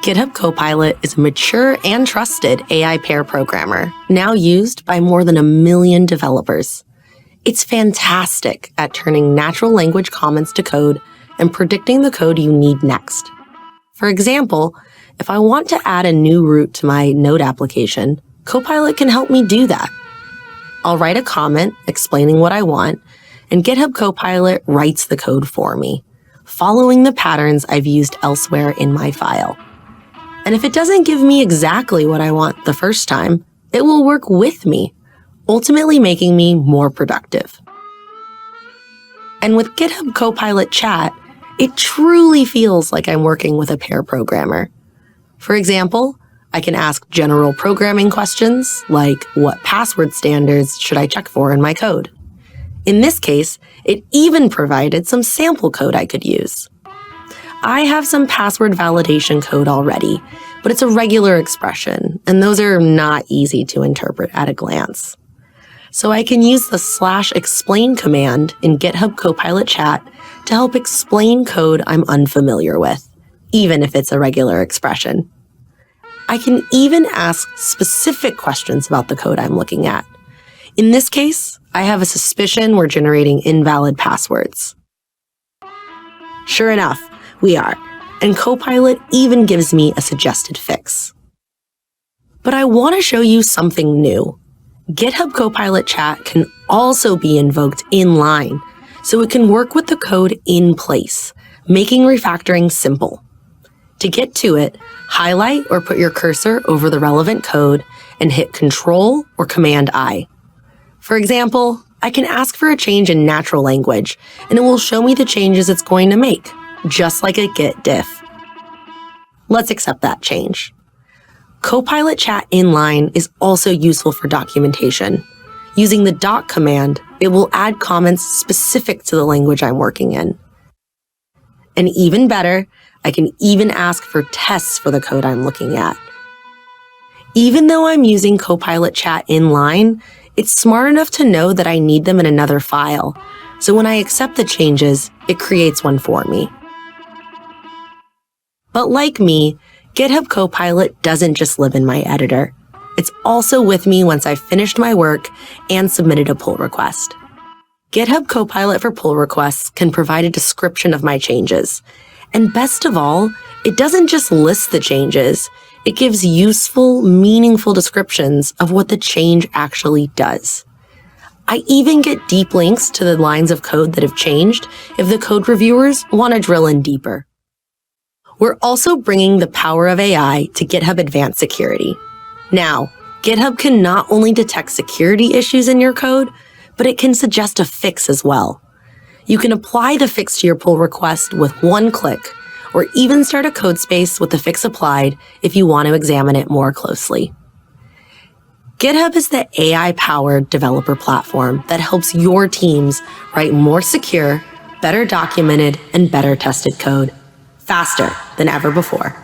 GitHub Copilot is a mature and trusted AI pair programmer, now used by more than 1 million developers. It's fantastic at turning natural language comments to code and predicting the code you need next. For example, if I want to add a new route to my Node application, Copilot can help me do that. I'll write a comment explaining what I want, and GitHub Copilot writes the code for me, following the patterns I've used elsewhere in my file. And if it doesn't give me exactly what I want the first time, it will work with me, ultimately making me more productive. And with GitHub Copilot Chat, it truly feels like I'm working with a pair programmer. For example, I can ask general programming questions like, what password standards should I check for in my code? In this case, it even provided some sample code I could use. I have some password validation code already, but it's a regular expression, and those are not easy to interpret at a glance. So I can use the /explain command in GitHub Copilot Chat to help explain code I'm unfamiliar with, even if it's a regular expression. I can even ask specific questions about the code I'm looking at. In this case, I have a suspicion we're generating invalid passwords. Sure enough, we are, and Copilot even gives me a suggested fix. But I want to show you something new. GitHub Copilot Chat can also be invoked inline, so it can work with the code in place, making refactoring simple. To get to it, highlight or put your cursor over the relevant code and hit Control or Command-I. For example, I can ask for a change in natural language, and it will show me the changes it's going to make, just like a Git diff. Let's accept that change. Copilot Chat inline is also useful for documentation. Using the doc command, it will add comments specific to the language I'm working in. And even better, I can even ask for tests for the code I'm looking at. Even though I'm using Copilot Chat inline, it's smart enough to know that I need them in another file. So when I accept the changes, it creates one for me. But like me, GitHub Copilot doesn't just live in my editor. It's also with me once I've finished my work and submitted a pull request. GitHub Copilot for pull requests can provide a description of my changes. And best of all, it doesn't just list the changes. It gives useful, meaningful descriptions of what the change actually does. I even get deep links to the lines of code that have changed if the code reviewers want to drill in deeper. We're also bringing the power of AI to GitHub Advanced Security. Now, GitHub can not only detect security issues in your code, but it can suggest a fix as well. You can apply the fix to your pull request with one click, or even start a code space with the fix applied if you want to examine it more closely. GitHub is the AI-powered developer platform that helps your teams write more secure, better documented, and better tested code, faster than ever before.